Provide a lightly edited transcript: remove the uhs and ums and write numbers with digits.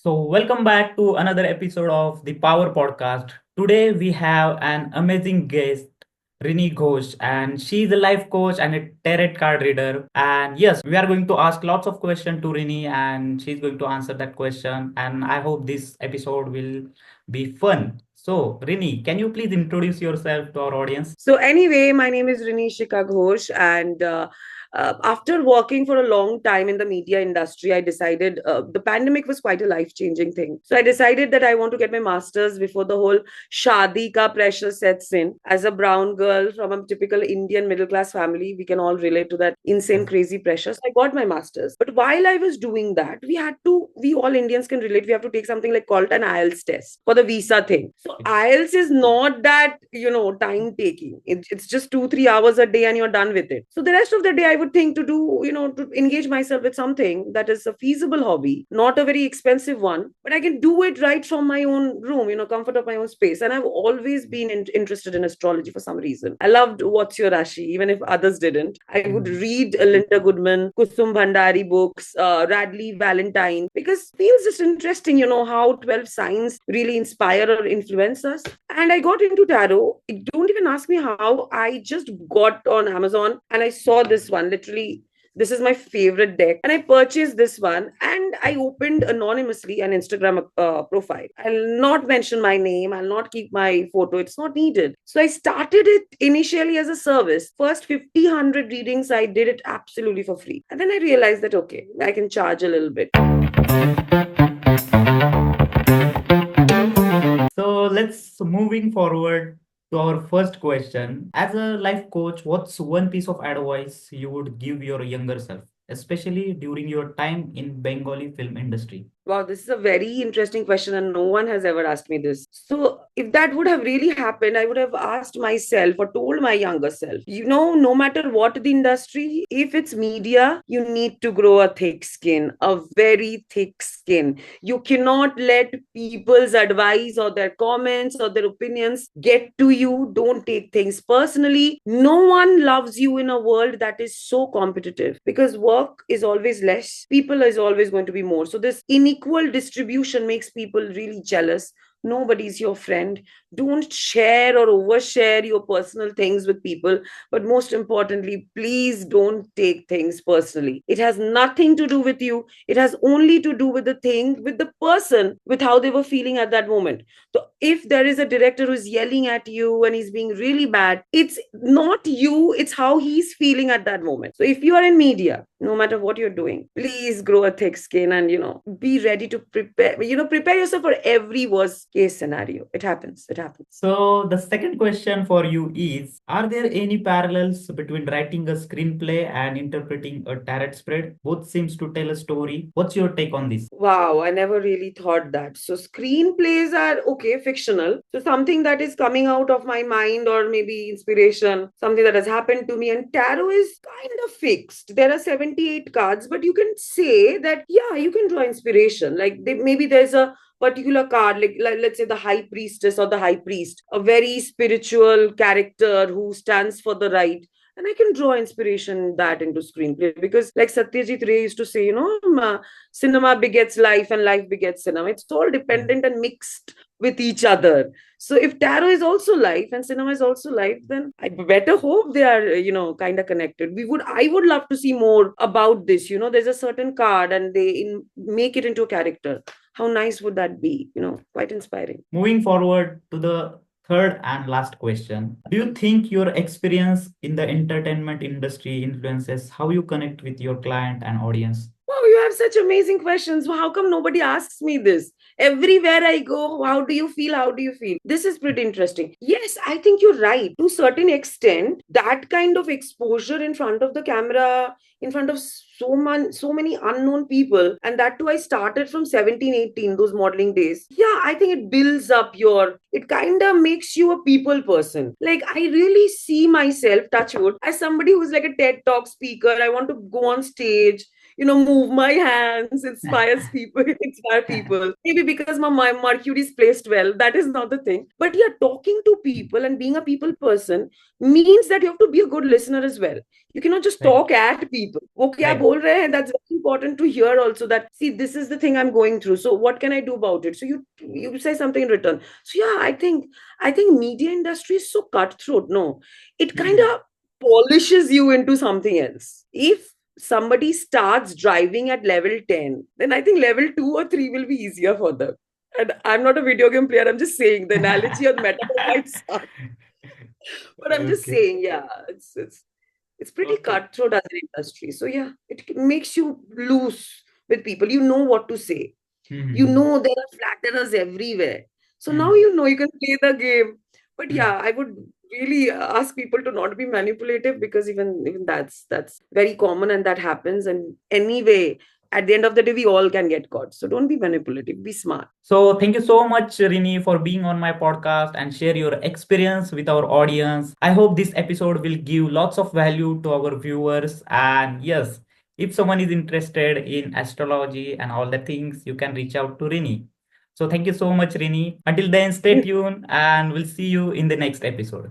Welcome back to another episode of the Power Podcast. Today, we have an amazing guest, Rini Ghosh, and she's a life coach and a tarot card reader. And yes, we are going to ask lots of questions to Rini, and she's going to answer that question. And I hope this episode will be fun. So, Rini, can you please introduce yourself to our audience? So anyway, my name is Rini Ghosh, and after working for a long time in the media industry, I decided the pandemic was quite a life-changing thing. So I decided that I want to get my master's before the whole shadi ka pressure sets in. As a brown girl from a typical Indian middle-class family, we can all relate to that insane, crazy pressure. So I got my master's. But while I was doing that, we all Indians can relate. We have to take something like called an IELTS test for the visa thing. So IELTS is not that, time taking. It's just 2-3 hours a day and you're done with it. So the rest of the day, I would think to do, to engage myself with something that is a feasible hobby, not a very expensive one, but I can do it right from my own room, comfort of my own space. And I've always been interested in astrology for some reason. I loved What's Your Rashi, even if others didn't. I would read Linda Goodman, Kusum Bhandari books, Radley Valentine, because it feels just interesting, how 12 signs really inspire or influence us. And I got into tarot. Don't even ask me how. I just got on Amazon and I saw this one. Literally, this is my favorite deck. And I purchased this one and I opened anonymously an Instagram profile. I'll not mention my name. I'll not keep my photo. It's not needed. So I started it initially as a service. First 50, 100 readings, I did it absolutely for free. And then I realized that, okay, I can charge a little bit. So let's moving forward to our first question. As a life coach, what's one piece of advice you would give your younger self, especially during your time in Bengali film industry? Wow, this is a very interesting question, and no one has ever asked me this. So, if that would have really happened, I would have asked myself or told my younger self, no matter what the industry, if it's media, you need to grow a thick skin, a very thick skin. You cannot let people's advice or their comments or their opinions get to you. Don't take things personally. No one loves you in a world that is so competitive because work is always less, people is always going to be more. So, this unequal distribution makes people really jealous. Nobody's your friend. Don't share or overshare your personal things with people. But most importantly, please don't take things personally. It has nothing to do with you. It has only to do with the thing, with the person, with how they were feeling at that moment. So if there is a director who's yelling at you and he's being really bad, it's not you, it's how he's feeling at that moment. So if you are in media, no matter what you're doing, please grow a thick skin and, be ready to prepare yourself for every worst case scenario. It happens. It happens. So the second question for you is, are there any parallels between writing a screenplay and interpreting a tarot spread? Both seems to tell a story. What's your take on this? Wow, I never really thought that. So screenplays are okay, fictional. So something that is coming out of my mind or maybe inspiration, something that has happened to me. And tarot is kind of fixed. There are 78 cards, but you can say that, yeah, you can draw inspiration. Like maybe there's a particular card, like let's say the high priestess or the high priest, a very spiritual character who stands for the right. And I can draw inspiration that into screenplay because, like Satyajit Ray used to say, cinema begets life and life begets cinema. It's all dependent and mixed with each other. So if tarot is also life and cinema is also life, then I better hope they are, kind of connected. I would love to see more about this. There's a certain card and make it into a character. How nice would that be? Quite inspiring. Moving forward to the third and last question. Do you think your experience in the entertainment industry influences how you connect with your client and audience? Wow, you have such amazing questions. How come nobody asks me this? Everywhere I go, how do you feel? How do you feel? This is pretty interesting. Yes, I think you're right. To a certain extent, that kind of exposure in front of the camera, in front of so many unknown people, and that too, I started from 17, 18, those modeling days. Yeah, I think it builds up it kind of makes you a people person. Like, I really see myself, touch wood, as somebody who's like a TED Talk speaker. I want to go on stage, move my hands, inspires people, inspire people. Maybe because my Mercury is placed well, that is not the thing. But yeah, talking to people and being a people person means that you have to be a good listener as well. You cannot just Right, talk at people. वो क्या right. बोल रहे हैं? That's very important to hear also. That see, this is the thing I'm going through. So what can I do about it? So you say something in return. So yeah, I think media industry is so cutthroat. No, it kind Mhm. of polishes you into something else. If somebody starts driving at level 10, then I think level 2 or 3 will be easier for them. And I'm not a video game player. I'm just saying the analogy or the metaphor might suck. But I'm just Okay, saying, yeah, it's pretty okay. cutthroat as an industry. So yeah, it makes you loose with people. You know what to say. You Mhm. know there are flatterers everywhere. So now Mhm. you can play the game. But Mhm. yeah, I would really ask people to not be manipulative, because even that's very common and that happens. And anyway, at the end of the day, we all can get caught. So don't be manipulative. Be smart. So thank you so much, Rini, for being on my podcast and share your experience with our audience. I hope this episode will give lots of value to our viewers. And yes, if someone is interested in astrology and all the things, you can reach out to Rini. So thank you so much, Rini. Until then, stay tuned and we'll see you in the next episode.